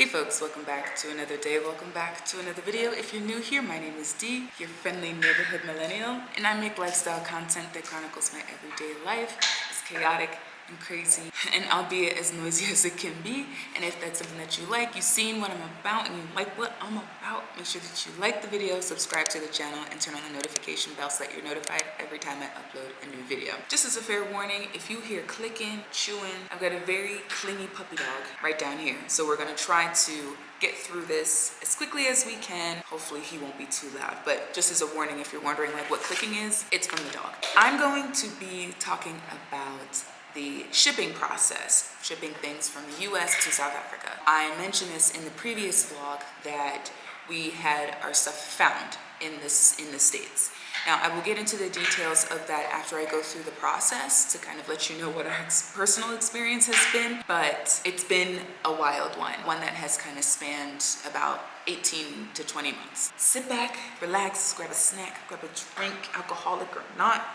Hey folks, welcome back to another day. Welcome back to another video. If you're new here, my name is Dee, your friendly neighborhood millennial, and I make lifestyle content that chronicles my everyday life. It's chaotic and crazy, and albeit as noisy as it can be. And if that's something that you like, you've seen what I'm about, and you like what I'm about, make sure that you like the video, subscribe to the channel, and turn on the notification bell so that you're notified every time I upload a new video. Just as a fair warning, if you hear clicking, chewing, I've got a very clingy puppy dog right down here. So we're gonna try to get through this as quickly as we can. Hopefully he won't be too loud, but just as a warning, if you're wondering like what clicking is, it's from the dog. I'm going to be talking about the shipping process, shipping things from the US to South Africa. I mentioned this in the previous vlog that we had our stuff found in the States. Now, I will get into the details of that after I go through the process to kind of let you know what our personal experience has been, but it's been a wild one that has kind of spanned about 18 to 20 months. Sit back, relax, grab a snack, grab a drink, alcoholic or not,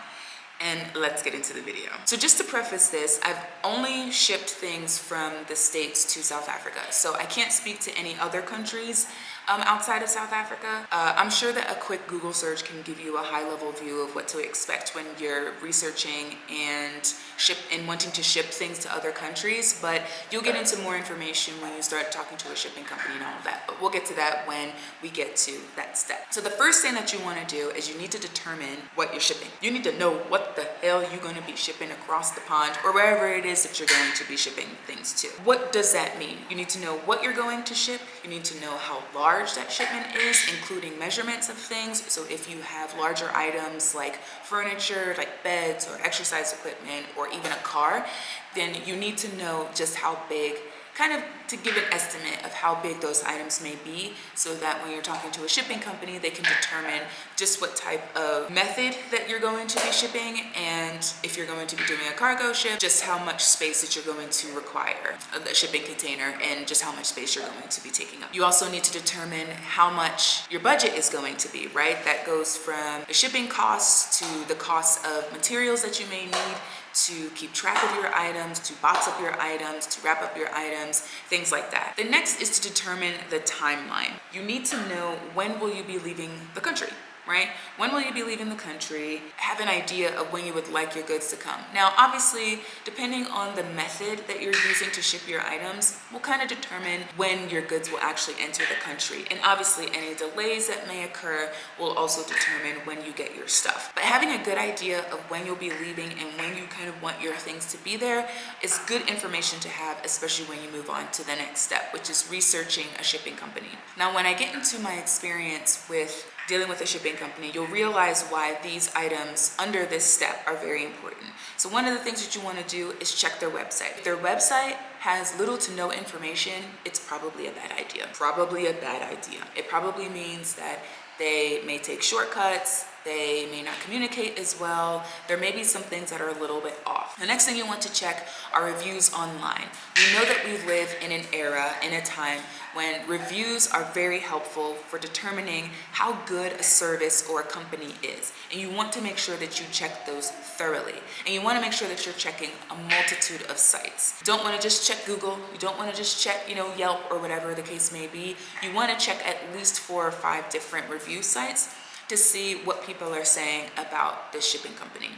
and let's get into the video. So just to preface this, I've only shipped things from the States to South Africa, so I can't speak to any other countries outside of South Africa. I'm sure that a quick Google search can give you a high-level view of what to expect when you're researching and wanting to ship things to other countries, but you'll get into more information when you start talking to a shipping company and all of that. But we'll get to that when we get to that step. So the first thing that you want to do is you need to determine what you're shipping. You need to know what the hell you're going to be shipping across the pond or wherever it is that you're going to be shipping things to. What does that mean? You need to know what you're going to ship. You need to know how large that shipment is, including measurements of things. So if you have larger items like furniture, like beds or exercise equipment, or even a car, then you need to know just how big, kind of to give an estimate of how big those items may be, so that when you're talking to a shipping company, they can determine just what type of method that you're going to be shipping, and if you're going to be doing a cargo ship, just how much space that you're going to require of the shipping container and just how much space you're going to be taking up. You also need to determine how much your budget is going to be, right? That goes from the shipping costs to the cost of materials that you may need to keep track of your items, to box up your items, to wrap up your items, things like that. The next is to determine the timeline. You need to know when will you be leaving the country, right? When will you be leaving the country? Have an idea of when you would like your goods to come. Now, obviously, depending on the method that you're using to ship your items will kind of determine when your goods will actually enter the country. And obviously, any delays that may occur will also determine when you get your stuff. But having a good idea of when you'll be leaving and when you kind of want your things to be there is good information to have, especially when you move on to the next step, which is researching a shipping company. Now, when I get into my experience with dealing with a shipping company, you'll realize why these items under this step are very important. So one of the things that you want to do is check their website. If their website has little to no information, it's probably a bad idea. Probably a bad idea. It probably means that they may take shortcuts, they may not communicate as well. There may be some things that are a little bit off. The next thing you want to check are reviews online. We know that we live in an era, in a time, when reviews are very helpful for determining how good a service or a company is. And you want to make sure that you check those thoroughly. And you want to make sure that you're checking a multitude of sites. You don't want to just check Google. You don't want to just check, Yelp or whatever the case may be. You want to check at least 4 or 5 different review sites to see what people are saying about this shipping company.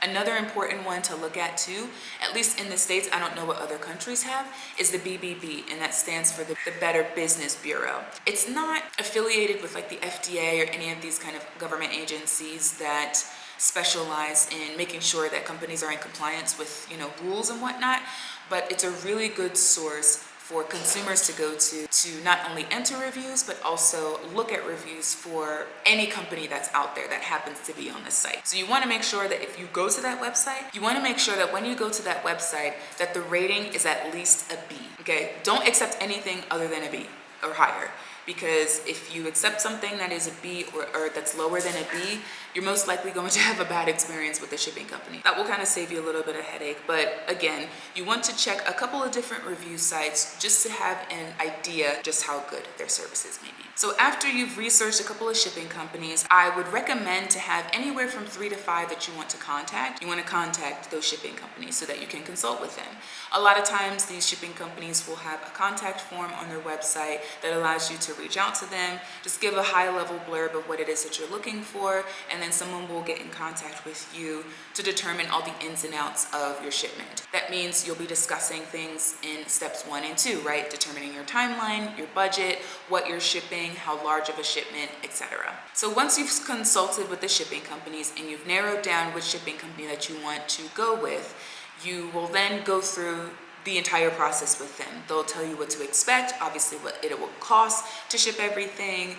Another important one to look at too, at least in the States, I don't know what other countries have, is the BBB, and that stands for the Better Business Bureau. It's not affiliated with like the FDA or any of these kind of government agencies that specialize in making sure that companies are in compliance with, rules and whatnot, but it's a really good source for consumers to go to not only enter reviews, but also look at reviews for any company that's out there that happens to be on the site. So you want to make sure that if you go to that website, you want to make sure that when you go to that website, that the rating is at least a B, okay? Don't accept anything other than a B or higher. because if you accept something that is a B or that's lower than a B, you're most likely going to have a bad experience with the shipping company. That will kind of save you a little bit of headache, but again, you want to check a couple of different review sites just to have an idea just how good their services may be. So after you've researched a couple of shipping companies, I would recommend to have anywhere from 3 to 5 that you want to contact. You want to contact those shipping companies so that you can consult with them. A lot of times these shipping companies will have a contact form on their website that allows you to reach out to them, just give a high level blurb of what it is that you're looking for, and then someone will get in contact with you to determine all the ins and outs of your shipment. That means you'll be discussing things in steps 1 and 2, right? Determining your timeline, your budget, what you're shipping, how large of a shipment, etc. So once you've consulted with the shipping companies and you've narrowed down which shipping company that you want to go with, you will then go through the entire process with them. They'll tell you what to expect, obviously what it will cost to ship everything,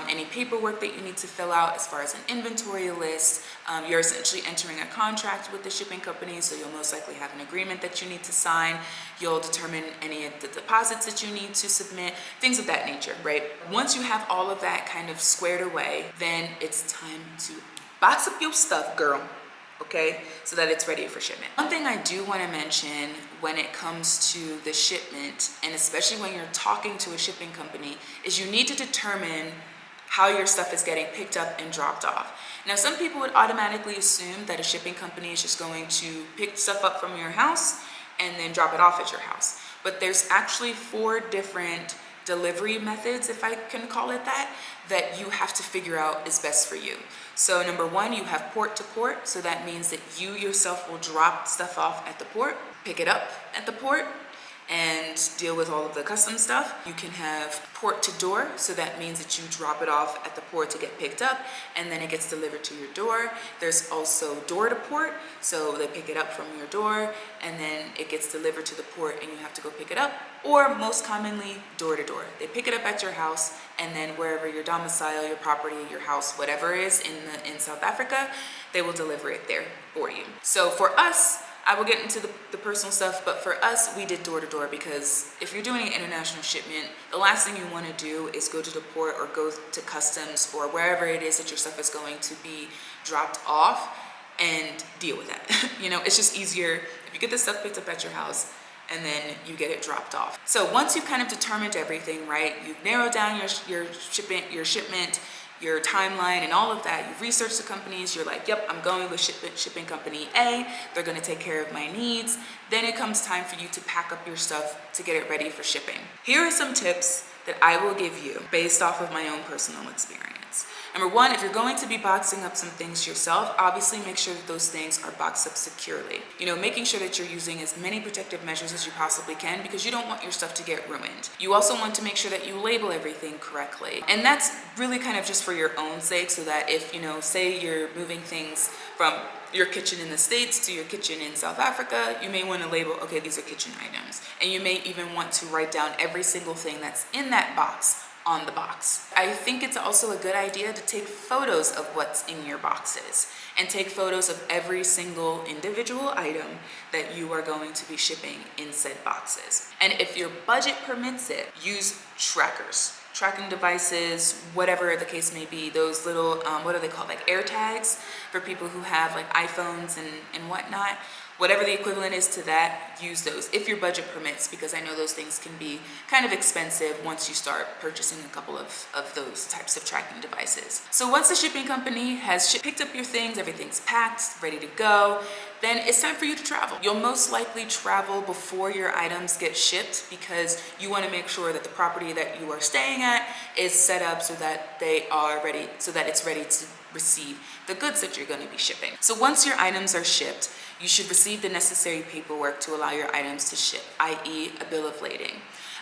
any paperwork that you need to fill out as far as an inventory list. You're essentially entering a contract with the shipping company, so you'll most likely have an agreement that you need to sign. You'll determine any of the deposits that you need to submit, things of that nature, right? Once you have all of that kind of squared away, then it's time to box up your stuff, girl. Okay, so that it's ready for shipment. One thing I do want to mention when it comes to the shipment, and especially when you're talking to a shipping company, is you need to determine how your stuff is getting picked up and dropped off. Now, some people would automatically assume that a shipping company is just going to pick stuff up from your house and then drop it off at your house. But there's actually 4 different delivery methods, if I can call it that you have to figure out is best for you. So number 1, you have port to port. So that means that you yourself will drop stuff off at the port, pick it up at the port, and deal with all of the custom stuff. You can have port to door, so that means that you drop it off at the port to get picked up and then it gets delivered to your door. There's also door to port, so they pick it up from your door and then it gets delivered to the port and you have to go pick it up. Or most commonly, door to door. They pick it up at your house and then wherever your domicile, your property, your house, whatever is in South Africa, they will deliver it there for you. So for us, I will get into the personal stuff, but for us, we did door to door because if you're doing an international shipment, the last thing you want to do is go to the port or go to customs or wherever it is that your stuff is going to be dropped off and deal with that. You know, it's just easier if you get the stuff picked up at your house and then you get it dropped off. So once you've kind of determined everything, right, you've narrowed down your shipment, your timeline and all of that, you've researched the companies, you're like, yep, I'm going with shipping company A, they're gonna take care of my needs. Then it comes time for you to pack up your stuff to get it ready for shipping. Here are some tips that I will give you based off of my own personal experience. Number 1, if you're going to be boxing up some things yourself, obviously make sure that those things are boxed up securely. You know, making sure that you're using as many protective measures as you possibly can because you don't want your stuff to get ruined. You also want to make sure that you label everything correctly. And that's really kind of just for your own sake, so that if, you know, say you're moving things from your kitchen in the States to your kitchen in South Africa, you may want to label, okay, these are kitchen items. And you may even want to write down every single thing that's in that box on the box. I think it's also a good idea to take photos of what's in your boxes and take photos of every single individual item that you are going to be shipping in said boxes. And if your budget permits it, use trackers. Tracking devices, whatever the case may be, those little, what are they called, like air tags for people who have like iPhones and whatnot. Whatever the equivalent is to that, use those if your budget permits, because I know those things can be kind of expensive once you start purchasing a couple of those types of tracking devices. So once the shipping company has picked up your things, everything's packed, ready to go, then it's time for you to travel. You'll most likely travel before your items get shipped because you want to make sure that the property that you are staying at is set up so that they are ready, so that it's ready to receive the goods that you're going to be shipping. So once your items are shipped, you should receive the necessary paperwork to allow your items to ship, i.e. a bill of lading.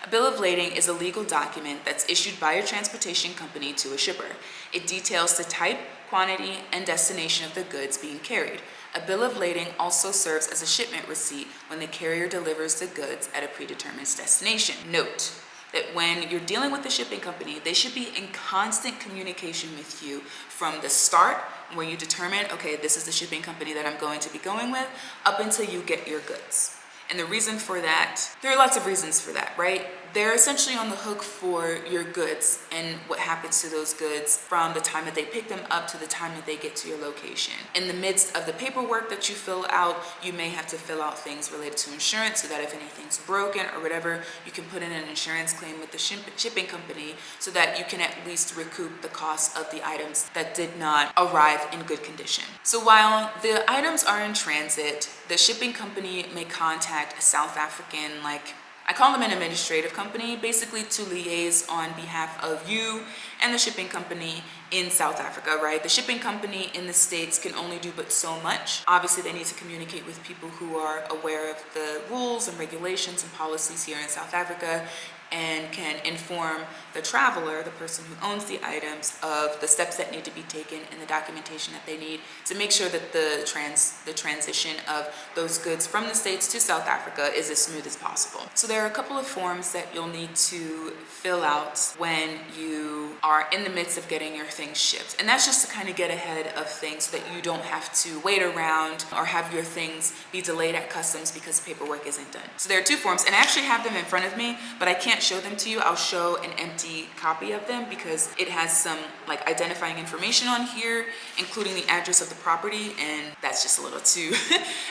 A bill of lading is a legal document that's issued by your transportation company to a shipper. It details the type, quantity, and destination of the goods being carried. A bill of lading also serves as a shipment receipt when the carrier delivers the goods at a predetermined destination. Note that when you're dealing with the shipping company, they should be in constant communication with you from the start, when you determine, okay, this is the shipping company that I'm going to be going with, up until you get your goods. And the reason for that, there are lots of reasons for that, right? they're essentially on the hook for your goods and what happens to those goods from the time that they pick them up to the time that they get to your location. In the midst of the paperwork that you fill out, you may have to fill out things related to insurance so that if anything's broken or whatever, you can put in an insurance claim with the shipping company so that you can at least recoup the cost of the items that did not arrive in good condition. So while the items are in transit, the shipping company may contact a South African, I call them an administrative company, basically to liaise on behalf of you and the shipping company in South Africa, right? The shipping company in the States can only do but so much. Obviously, they need to communicate with people who are aware of the rules and regulations and policies here in South Africa, and can inform the traveler, the person who owns the items, of the steps that need to be taken and the documentation that they need to make sure that the transition of those goods from the States to South Africa is as smooth as possible. So there are a couple of forms that you'll need to fill out when you are in the midst of getting your things shipped. And that's just to kind of get ahead of things so that you don't have to wait around or have your things be delayed at customs because paperwork isn't done. So there are two forms, and I actually have them in front of me, but I can't show them to you. I'll show an empty copy of them because it has some identifying information on here, including the address of the property, and that's just a little too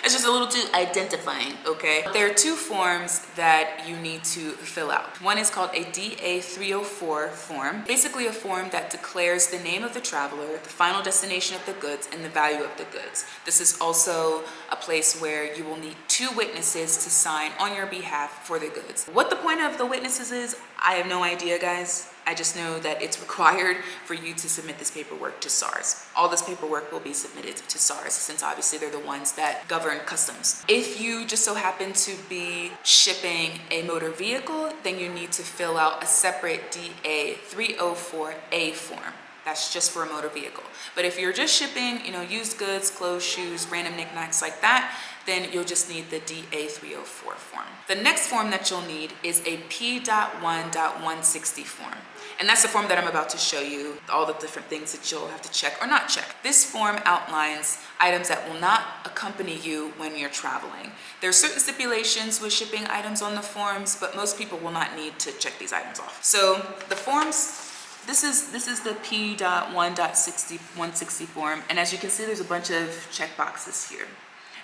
it's just a little too identifying, okay? There are two forms that you need to fill out. One is called a DA-304 form, basically a form that declares the name of the traveler, the final destination of the goods, and the value of the goods. This is also a place where you will need two witnesses to sign on your behalf for the goods. What the point of the witnesses is, I have no idea, guys. I just know that it's required for you to submit this paperwork to SARS. All this paperwork will be submitted to SARS since obviously they're the ones that govern customs. If you just so happen to be shipping a motor vehicle, then you need to fill out a separate DA-304A form. That's just for a motor vehicle. But if you're just shipping, used goods, clothes, shoes, random knickknacks like that, then you'll just need the DA-304 form. The next form that you'll need is a P.1.160 form. And that's the form that I'm about to show you, all the different things that you'll have to check or not check. This form outlines items that will not accompany you when you're traveling. There are certain stipulations with shipping items on the forms, but most people will not need to check these items off. So the forms, this is the P.1.160 form, and as you can see, there's a bunch of check boxes here.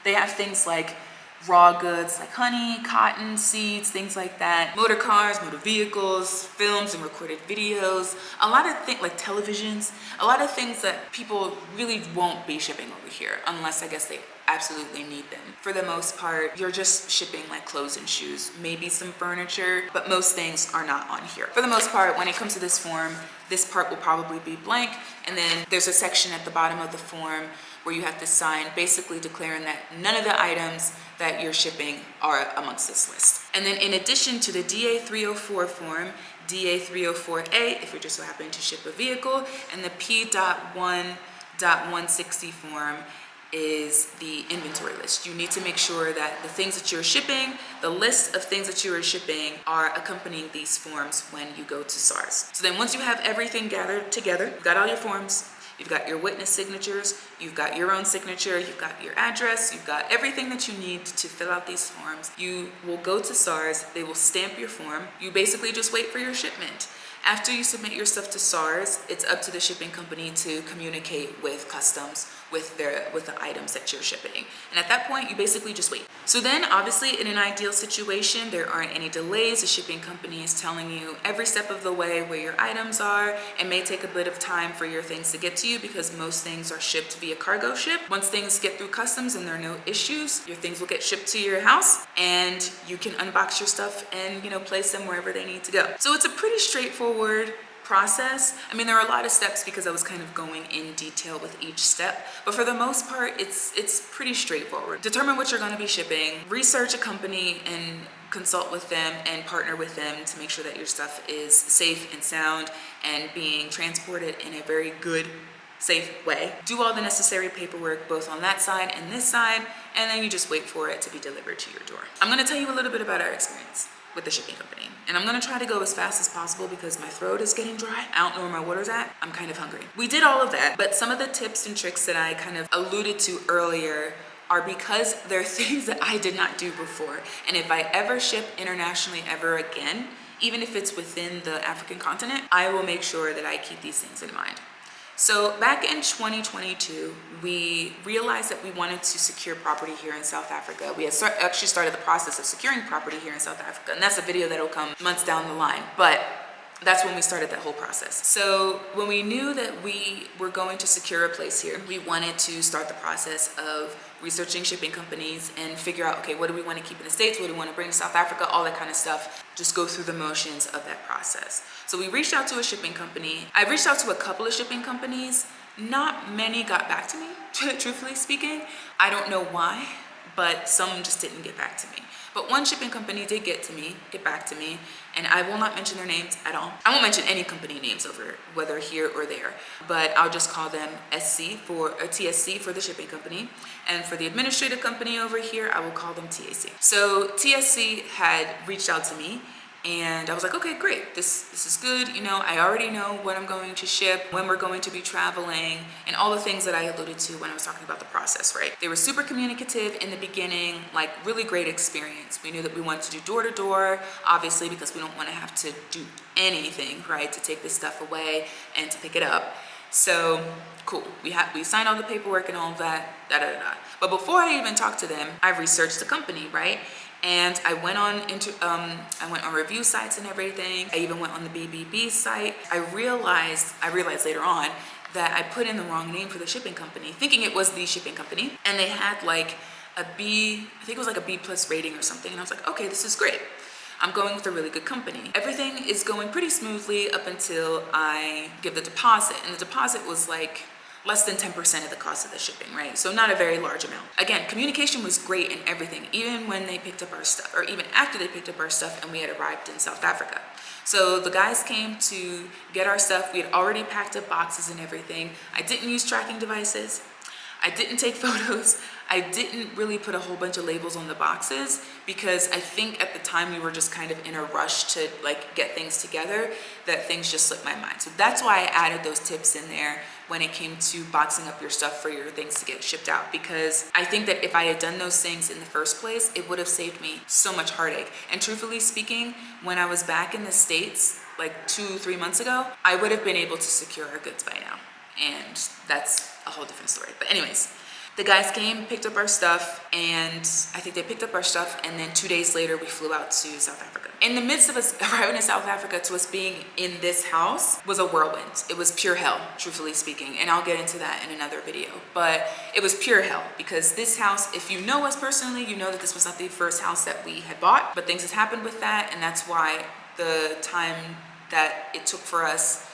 They have things like raw goods like honey, cotton, seeds, things like that, motor cars, motor vehicles, films and recorded videos, a lot of things like televisions, a lot of things that people really won't be shipping over here unless I guess they absolutely need them. For the most part, you're just shipping like clothes and shoes, maybe some furniture, but most things are not on here. For the most part, when it comes to this form, this part will probably be blank, and then there's a section at the bottom of the form where you have to sign, basically declaring that none of the items that you're shipping are amongst this list. And then in addition to the DA-304 form, DA-304A, if you're just so happening to ship a vehicle, and the P.1.160 form is the inventory list. You need to make sure that the things that you're shipping, the list of things that you are shipping, are accompanying these forms when you go to SARS. So then once you have everything gathered together, you've got all your forms, you've got your witness signatures, you've got your own signature, you've got your address, you've got everything that you need to fill out these forms. You will go to SARS, they will stamp your form. You basically just wait for your shipment. After you submit your stuff to SARS, it's up to the shipping company to communicate with customs with the items that you're shipping. And at that point, you basically just wait. So then obviously in an ideal situation, there aren't any delays. The shipping company is telling you every step of the way where your items are. It may take a bit of time for your things to get to you because most things are shipped via cargo ship. Once things get through customs and there are no issues, your things will get shipped to your house and you can unbox your stuff and place them wherever they need to go. So it's a pretty straightforward process. I mean, there are a lot of steps because I was kind of going in detail with each step, but for the most part, it's pretty straightforward. Determine what you're going to be shipping, research a company and consult with them and partner with them to make sure that your stuff is safe and sound and being transported in a very good, safe way. Do all the necessary paperwork both on that side and this side, and then you just wait for it to be delivered to your door. I'm going to tell you a little bit about our experience with the shipping company. And I'm gonna try to go as fast as possible because my throat is getting dry. I don't know where my water's at. I'm kind of hungry. We did all of that, but some of the tips and tricks that I kind of alluded to earlier are because they're things that I did not do before. And if I ever ship internationally ever again, even if it's within the African continent, I will make sure that I keep these things in mind. So back in 2022, we realized that we wanted to secure property here in South Africa. We had actually started the process of securing property here in South Africa, and that's a video that'll come months down the line. But that's when we started that whole process. So when we knew that we were going to secure a place here, we wanted to start the process of researching shipping companies and figure out, okay, what do we want to keep in the States? What do we want to bring to South Africa? All that kind of stuff. Just go through the motions of that process. So we reached out to a shipping company. I reached out to a couple of shipping companies. Not many got back to me, truthfully speaking. I don't know why, but some just didn't get back to me. But one shipping company did get back to me, and I will not mention their names at all. I won't mention any company names over whether here or there, but I'll just call them TSC for the shipping company, and for the administrative company over here, I will call them TAC. So TSC had reached out to me, and I was like, okay, great, this is good. You know, I already know what I'm going to ship, when we're going to be traveling, and all the things that I alluded to when I was talking about the process, right? They were super communicative in the beginning, like really great experience. We knew that we wanted to do door to door, obviously, because we don't want to have to do anything, right, to take this stuff away and to pick it up. So cool, we signed all the paperwork and all of that, But before I even talked to them, I researched the company, right? And I went on review sites and everything. I even went on the BBB site. I realized later on that I put in the wrong name for the shipping company, thinking it was the shipping company. And they had like a B, I think it was like a B+ rating or something. And I was like, okay, this is great. I'm going with a really good company. Everything is going pretty smoothly up until I give the deposit. And the deposit was like less than 10% of the cost of the shipping, right? So not a very large amount. Again, communication was great and everything, even when they picked up our stuff, or even after they picked up our stuff and we had arrived in South Africa. So the guys came to get our stuff. We had already packed up boxes and everything. I didn't use tracking devices. I didn't take photos. I didn't really put a whole bunch of labels on the boxes because I think at the time we were just kind of in a rush to like get things together, that things just slipped my mind. So that's why I added those tips in there when it came to boxing up your stuff for your things to get shipped out, because I think that if I had done those things in the first place, it would have saved me so much heartache. And truthfully speaking, when I was back in the States like 2-3 months ago, I would have been able to secure our goods by now. And that's a whole different story. But anyways, the guys came, picked up our stuff, and I think they picked up our stuff, and then 2 days later, we flew out to South Africa. In the midst of us arriving in South Africa to us being in this house was a whirlwind. It was pure hell, truthfully speaking, and I'll get into that in another video. But it was pure hell, because this house, if you know us personally, you know that this was not the first house that we had bought, but things have happened with that, and that's why the time that it took for us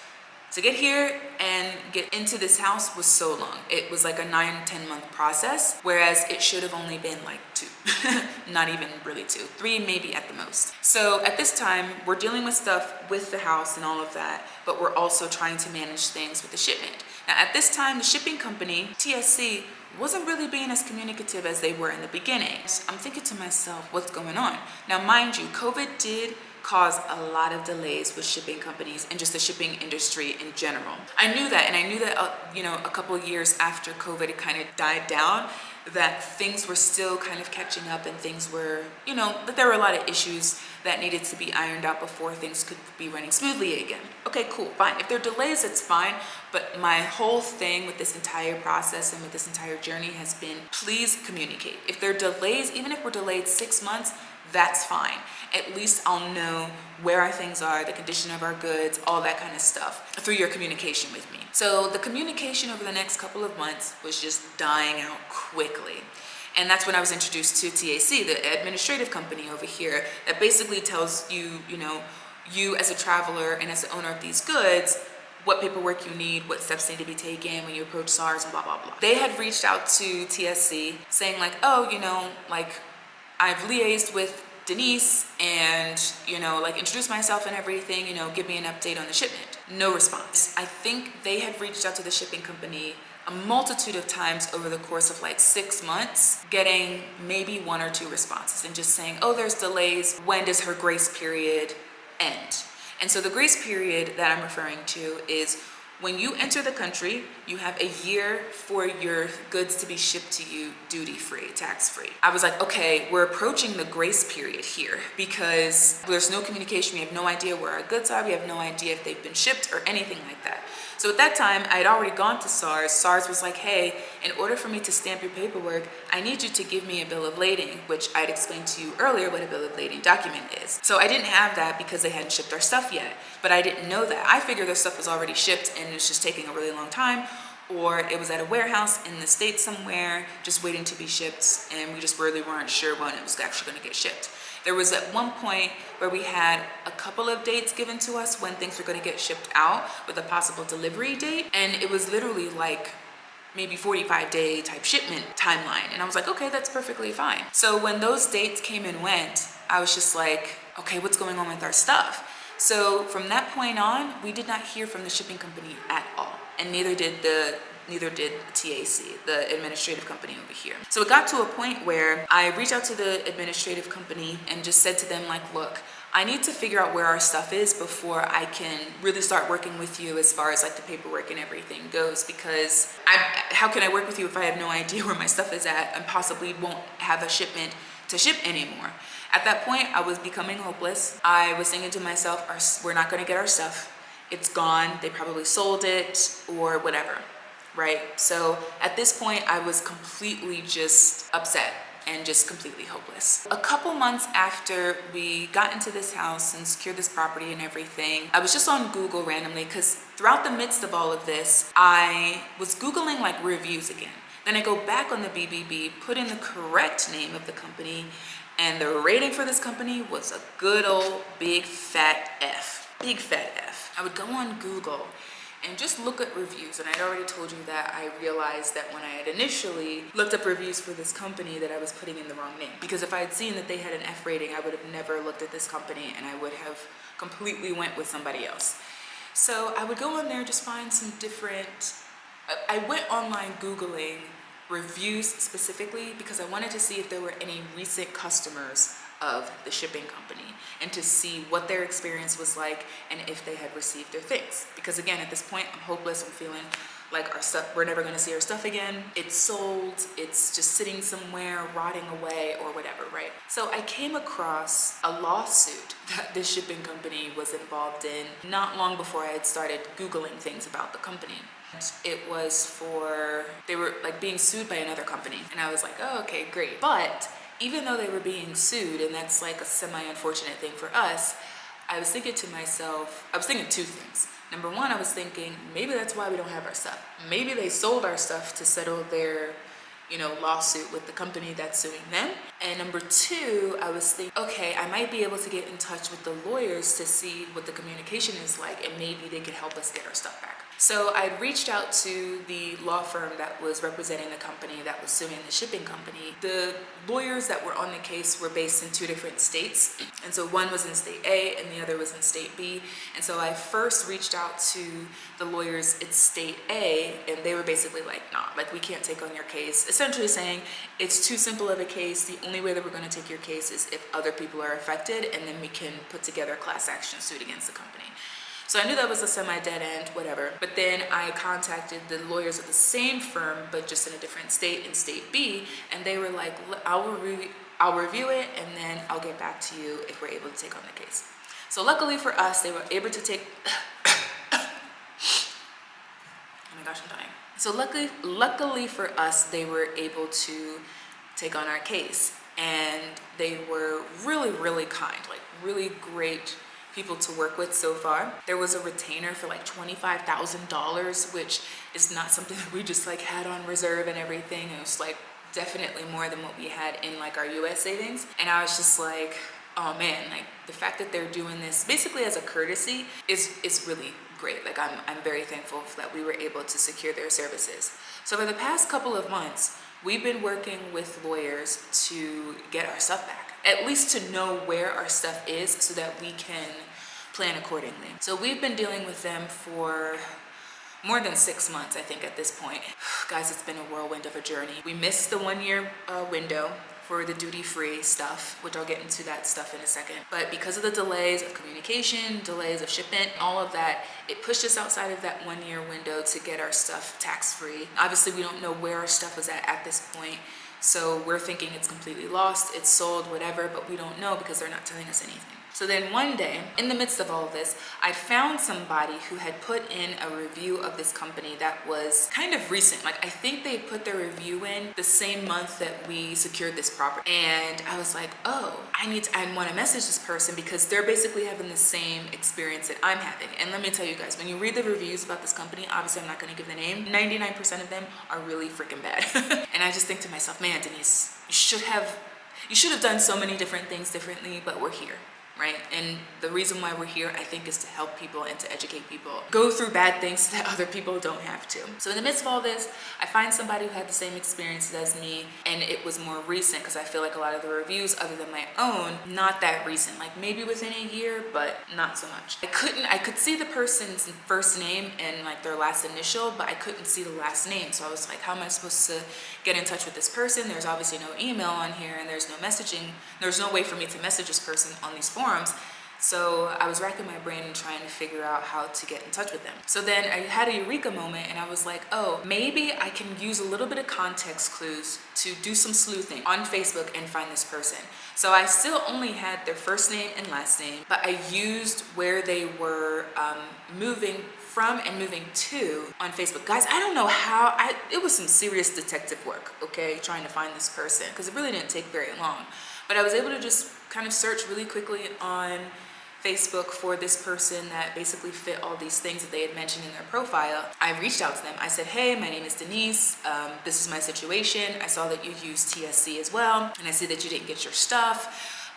to get here and get into this house was so long. It was like a 9-10 month process, whereas it should have only been like 2, not even really 2, 3 maybe at the most. So at this time, we're dealing with stuff with the house and all of that, but we're also trying to manage things with the shipment. Now at this time, the shipping company, TSC, wasn't really being as communicative as they were in the beginning. I'm thinking to myself, what's going on? Now mind you, COVID did cause a lot of delays with shipping companies and just the shipping industry in general. I knew that, and I knew that a couple of years after COVID it kind of died down, that things were still kind of catching up and things were, that there were a lot of issues that needed to be ironed out before things could be running smoothly again. Okay, cool, fine. If there are delays, it's fine, but my whole thing with this entire process and with this entire journey has been, please communicate. If there are delays, even if we're delayed 6 months, that's fine. At least I'll know where our things are, the condition of our goods, all that kind of stuff through your communication with me. So the communication over the next couple of months was just dying out quickly. And that's when I was introduced to TAC, the administrative company over here that basically tells you, you as a traveler and as the owner of these goods, what paperwork you need, what steps need to be taken when you approach SARS and blah, blah, blah. They had reached out to TSC saying like, oh, I've liaised with Denise and, introduced myself and everything, give me an update on the shipment. No response. I think they had reached out to the shipping company a multitude of times over the course of like 6 months, getting maybe 1 or 2 responses and just saying, oh, there's delays. When does her grace period end? And so the grace period that I'm referring to is When you enter the country, you have a year for your goods to be shipped to you duty-free, tax-free. I was like, okay, we're approaching the grace period here because there's no communication. We have no idea where our goods are. We have no idea if they've been shipped or anything like that. So at that time, I had already gone to SARS. SARS was like, hey, in order for me to stamp your paperwork, I need you to give me a bill of lading, which I'd explained to you earlier what a bill of lading document is. So I didn't have that because they hadn't shipped our stuff yet, but I didn't know that. I figured their stuff was already shipped and it was just taking a really long time, or it was at a warehouse in the States somewhere, just waiting to be shipped, and we just really weren't sure when it was actually gonna get shipped. There was at one point where we had a couple of dates given to us when things were gonna get shipped out with a possible delivery date, and it was literally like maybe 45-day type shipment timeline. And I was like, okay, that's perfectly fine. So when those dates came and went, I was just like, okay, what's going on with our stuff? So from that point on, we did not hear from the shipping company at all. And neither did TAC, the administrative company over here. So it got to a point where I reached out to the administrative company and just said to them, like, look, I need to figure out where our stuff is before I can really start working with you as far as like the paperwork and everything goes, because how can I work with you if I have no idea where my stuff is at and possibly won't have a shipment to ship anymore? At that point, I was becoming hopeless. I was thinking to myself, we're not gonna get our stuff. It's gone, they probably sold it or whatever, right? So at this point, I was completely just upset and just completely hopeless. A couple months after we got into this house and secured this property and everything, I was just on Google randomly because throughout the midst of all of this, I was Googling like reviews again. Then I go back on the BBB, put in the correct name of the company, and the rating for this company was a good old big fat F. Big fat F. I would go on Google and just look at reviews, and I'd already told you that I realized that when I had initially looked up reviews for this company that I was putting in the wrong name, because if I had seen that they had an F rating, I would have never looked at this company and I would have completely went with somebody else. So I would go on there, just find some different, I went online Googling reviews specifically because I wanted to see if there were any recent customers of the shipping company and to see what their experience was like and if they had received their things. Because again, at this point, I'm hopeless. I'm feeling like our stuff, we're never going to see our stuff again. It's sold, it's just sitting somewhere rotting away or whatever, right? So I came across a lawsuit that this shipping company was involved in not long before I had started Googling things about the company. It was for, they were like being sued by another company. And I was like, oh, okay, great. But even though they were being sued, and that's like a semi-unfortunate thing for us, I was thinking to myself, I was thinking two things. Number one, I was thinking, maybe that's why we don't have our stuff. Maybe they sold our stuff to settle their, lawsuit with the company that's suing them. And number two, I was thinking, okay, I might be able to get in touch with the lawyers to see what the communication is like, and maybe they could help us get our stuff back. So I reached out to the law firm that was representing the company that was suing the shipping company. The lawyers that were on the case were based in two different states. And so one was in state A and the other was in state B. And so I first reached out to the lawyers in state A, and they were basically like, nah, like we can't take on your case. Essentially saying it's too simple of a case. The only way that we're going to take your case is if other people are affected, and then we can put together a class action suit against the company. So I knew that was a semi-dead end, whatever. But then I contacted the lawyers of the same firm, but just in a different state, in state B, and they were like, I'll review it, and then I'll get back to you if we're able to take on the case. So luckily for us, they were able to take, oh my gosh, I'm dying. So luckily for us, they were able to take on our case, and they were really, really kind, like really great people to work with so far. There was a retainer for like $25,000, which is not something that we just like had on reserve and everything. It was like definitely more than what we had in like our US savings. And I was just like, oh man, like the fact that they're doing this basically as a courtesy is really great. Like I'm very thankful that we were able to secure their services. So for the past couple of months, we've been working with lawyers to get our stuff back, at least to know where our stuff is so that we can plan accordingly. So we've been dealing with them for more than 6 months, I think, at this point. Guys, it's been a whirlwind of a journey. We missed the 1 year window for the duty-free stuff, which I'll get into that stuff in a second. But because of the delays of communication, delays of shipment, all of that, it pushed us outside of that 1-year window to get our stuff tax-free. Obviously, we don't know where our stuff was at this point. So we're thinking it's completely lost, it's sold, whatever, but we don't know because they're not telling us anything. So then one day, in the midst of all of this, I found somebody who had put in a review of this company that was kind of recent. Like, I think they put their review in the same month that we secured this property. And I was like, oh, I want to message this person because they're basically having the same experience that I'm having. And let me tell you guys, when you read the reviews about this company, obviously I'm not going to give the name, 99% of them are really freaking bad. And I just think to myself, man, Denise, you should have done so many different things differently, but we're here. Right? And the reason why we're here, I think, is to help people and to educate people go through bad things that other people don't have to. So in the midst of all this, I find somebody who had the same experiences as me, and it was more recent because I feel like a lot of the reviews, other than my own, not that recent, like maybe within a year, but not so much. I could see the person's first name and like their last initial, but I couldn't see the last name. So I was like, how am I supposed to get in touch with this person? There's obviously no email on here, and there's no messaging. There's no way for me to message this person on these forums. So I was racking my brain and trying to figure out how to get in touch with them. So then I had a eureka moment, and I was like, oh, maybe I can use a little bit of context clues to do some sleuthing on Facebook and find this person. So I still only had their first name and last name, but I used where they were moving from and moving to on Facebook. Guys, I don't know how, it was some serious detective work, okay, trying to find this person, because it really didn't take very long. But I was able to just kind of search really quickly on Facebook for this person that basically fit all these things that they had mentioned in their profile. I reached out to them. I said, hey, my name is Denise. This is my situation. I saw that you use TSC as well, and I see that you didn't get your stuff.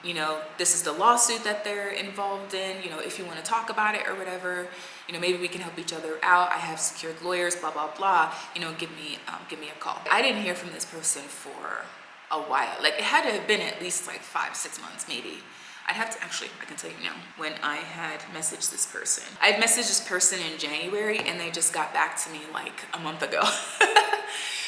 You know, this is the lawsuit that they're involved in. You know, if you want to talk about it or whatever, you know, maybe we can help each other out. I have secured lawyers, blah, blah, blah. You know, give me a call. I didn't hear from this person for a while. Like, it had to have been at least like 5-6 months, maybe. I'd have to, actually, I can tell you now, when I had messaged this person. I had messaged this person in January, and they just got back to me like a month ago.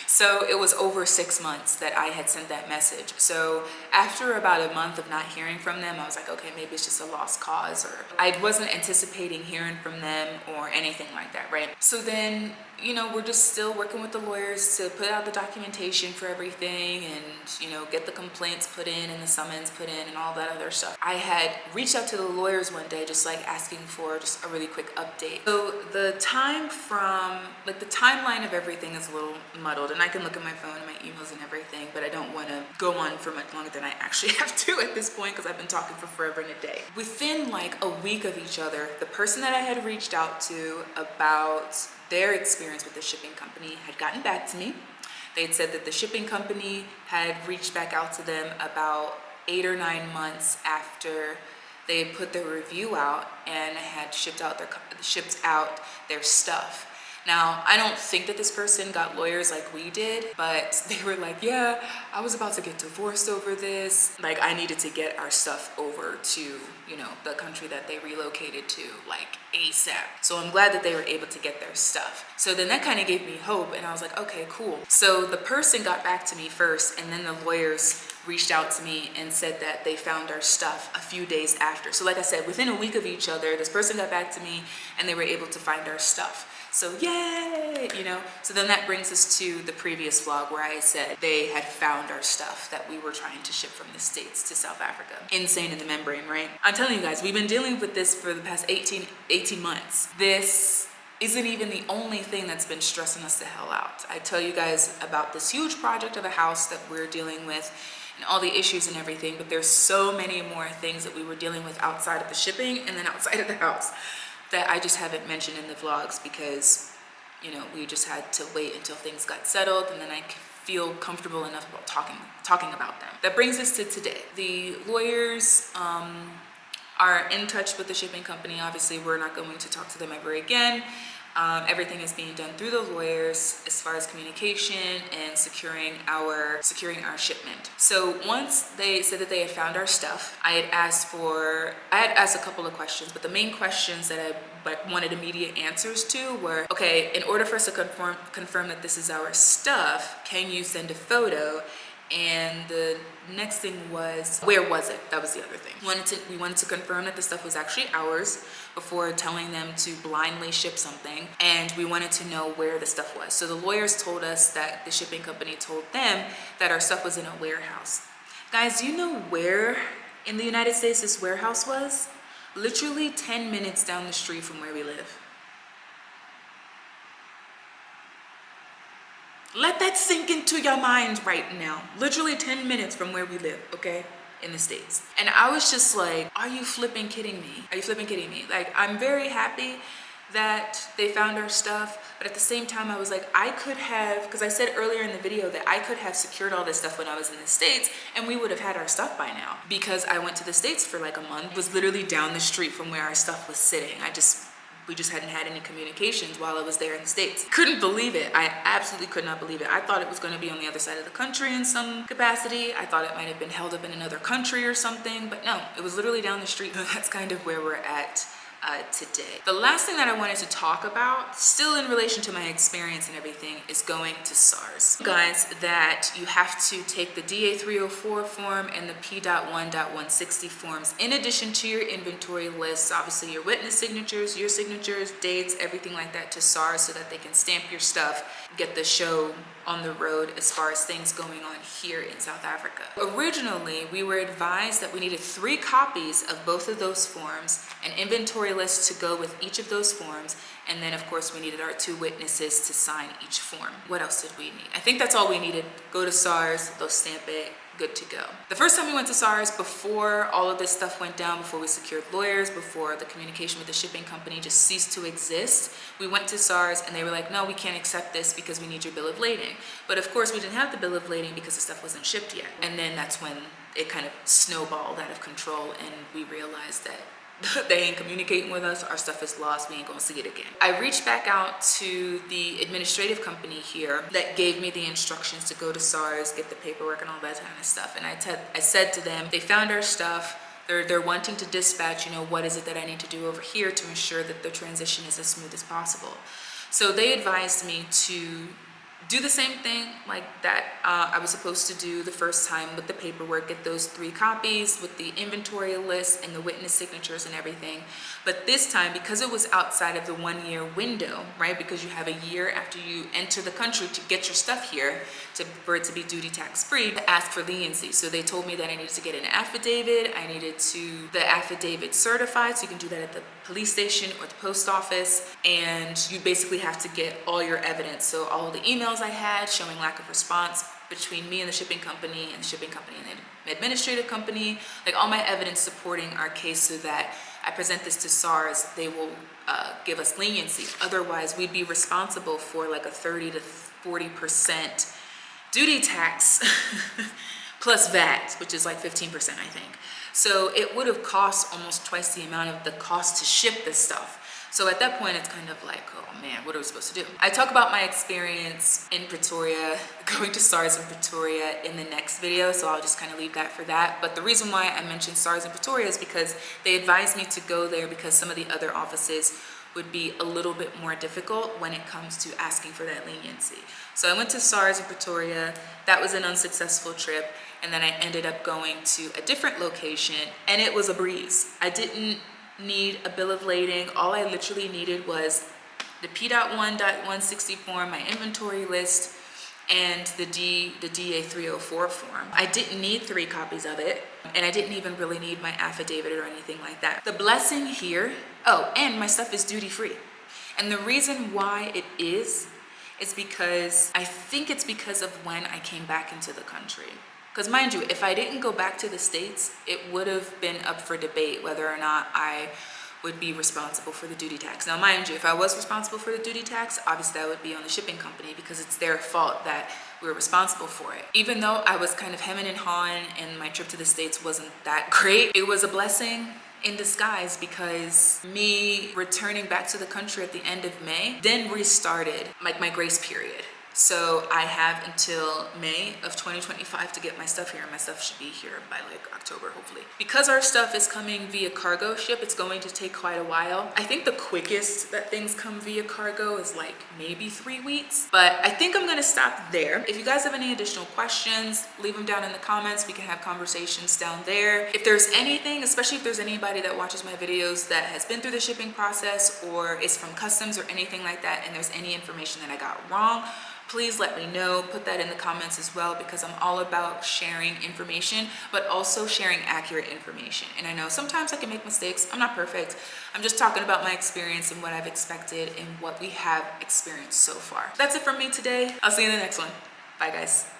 So it was over 6 months that I had sent that message. So after about a month of not hearing from them, I was like, okay, maybe it's just a lost cause, or I wasn't anticipating hearing from them or anything like that, right? So then, you know, we're just still working with the lawyers to put out the documentation for everything and, you know, get the complaints put in and the summons put in and all that other stuff. I had reached out to the lawyers one day, just like asking for just a really quick update. So the time from, like, the timeline of everything is a little muddled, and I can look at my phone and my emails and everything, but I don't want to go on for much longer than I actually have to at this point, because I've been talking for forever and a day. Within like a week of each other, the person that I had reached out to about their experience with the shipping company had gotten back to me. They had said that the shipping company had reached back out to them about 8 or 9 months after they had put their review out and had shipped out their stuff. Now, I don't think that this person got lawyers like we did, but they were like, yeah, I was about to get divorced over this. Like, I needed to get our stuff over to, you know, the country that they relocated to, like, ASAP. So I'm glad that they were able to get their stuff. So then that kind of gave me hope, and I was like, okay, cool. So the person got back to me first, and then the lawyers reached out to me and said that they found our stuff a few days after. So like I said, within a week of each other, this person got back to me and they were able to find our stuff. So yay, you know? So then that brings us to the previous vlog where I said they had found our stuff that we were trying to ship from the States to South Africa. Insane in the membrane, right? I'm telling you guys, we've been dealing with this for the past 18 months. This isn't even the only thing that's been stressing us the hell out. I tell you guys about this huge project of a house that we're dealing with and all the issues and everything, but there's so many more things that we were dealing with outside of the shipping and then outside of the house that I just haven't mentioned in the vlogs because, you know, we just had to wait until things got settled and then I could feel comfortable enough about talking about them. That brings us to today. The lawyers are in touch with the shipping company. Obviously, we're not going to talk to them ever again. Everything is being done through the lawyers as far as communication and securing our shipment. So once they said that they had found our stuff, I had asked a couple of questions, but the main questions that I wanted immediate answers to were, okay, in order for us to confirm that this is our stuff, can you send a photo And the next thing was, where was it? That was the other thing. We wanted to confirm that the stuff was actually ours before telling them to blindly ship something. And we wanted to know where the stuff was. So the lawyers told us that the shipping company told them that our stuff was in a warehouse. Guys, do you know where in the United States this warehouse was? Literally 10 minutes down the street from where we live. Let that sink into your mind right now. Literally 10 minutes from where we live, okay? In the States. And I was just like, are you flipping kidding me? Are you flipping kidding me? Like, I'm very happy that they found our stuff, but at the same time I was like, I could have, because I said earlier in the video that I could have secured all this stuff when I was in the States and we would have had our stuff by now. Because I went to the States for like a month. It was literally down the street from where our stuff was sitting. We just hadn't had any communications while I was there in the States. Couldn't believe it. I absolutely could not believe it. I thought it was going to be on the other side of the country in some capacity. I thought it might have been held up in another country or something, but no, it was literally down the street. That's kind of where we're at today. The last thing that I wanted to talk about, still in relation to my experience and everything, is going to SARS. Guys, that you have to take the DA-304 form and the P.1.160 forms in addition to your inventory lists, obviously your witness signatures, your signatures, dates, everything like that to SARS so that they can stamp your stuff, get the show on the road as far as things going on here in South Africa. Originally, we were advised that we needed 3 copies of both of those forms, an inventory list to go with each of those forms, and then of course we needed our 2 witnesses to sign each form. What else did we need? I think that's all we needed. Go to SARS, they'll stamp it, good to go. The first time we went to SARS, before all of this stuff went down, before we secured lawyers, before the communication with the shipping company just ceased to exist, we went to SARS and they were like, no, we can't accept this because we need your bill of lading. But of course we didn't have the bill of lading because the stuff wasn't shipped yet. And then that's when it kind of snowballed out of control and we realized that they ain't communicating with us, our stuff is lost, we ain't gonna see it again. I reached back out to the administrative company here that gave me the instructions to go to SARS, get the paperwork and all that kind of stuff. And I said to them, they found our stuff, they're wanting to dispatch, what is it that I need to do over here to ensure that the transition is as smooth as possible. So they advised me to do the same thing like that I was supposed to do the first time with the paperwork, get those 3 copies with the inventory list and the witness signatures and everything. But this time, because it was outside of the 1-year window, right? Because you have a year after you enter the country to get your stuff here for it to be duty tax free, to ask for leniency. So they told me that I needed to get an affidavit. I needed the affidavit certified, so you can do that at the police station or the post office. And you basically have to get all your evidence. So all the emails I had showing lack of response between me and the shipping company and the administrative company, like all my evidence supporting our case so that I present this to SARS, they will give us leniency. Otherwise, we'd be responsible for like a 30 to 40% duty tax plus VAT, which is like 15%, I think. So it would have cost almost twice the amount of the cost to ship this stuff. So at that point, it's kind of like, oh man, what are we supposed to do? I talk about my experience in Pretoria, going to SARS in Pretoria in the next video, so I'll just kind of leave that for that. But the reason why I mentioned SARS in Pretoria is because they advised me to go there because some of the other offices would be a little bit more difficult when it comes to asking for that leniency. So I went to SARS in Pretoria. That was an unsuccessful trip. And then I ended up going to a different location and it was a breeze. I didn't need a bill of lading. All I literally needed was the P.1.160 form, my inventory list, and the DA-304 form. I didn't need 3 copies of it, and I didn't even really need my affidavit or anything like that. The blessing here, and my stuff is duty-free. And the reason why it is because I think it's because of when I came back into the country. Because mind you, if I didn't go back to the States, it would have been up for debate whether or not I would be responsible for the duty tax. Now mind you, if I was responsible for the duty tax, obviously that would be on the shipping company because it's their fault that we were responsible for it. Even though I was kind of hemming and hawing and my trip to the States wasn't that great, it was a blessing in disguise because me returning back to the country at the end of May then restarted like my grace period. So I have until May of 2025 to get my stuff here, and my stuff should be here by like October, hopefully. Because our stuff is coming via cargo ship, it's going to take quite a while. I think the quickest that things come via cargo is like maybe 3 weeks, but I think I'm gonna stop there. If you guys have any additional questions, leave them down in the comments. We can have conversations down there. If there's anything, especially if there's anybody that watches my videos that has been through the shipping process or is from customs or anything like that, and there's any information that I got wrong, please let me know. Put that in the comments as well, because I'm all about sharing information, but also sharing accurate information. And I know sometimes I can make mistakes. I'm not perfect. I'm just talking about my experience and what I've expected and what we have experienced so far. That's it from me today. I'll see you in the next one. Bye, guys.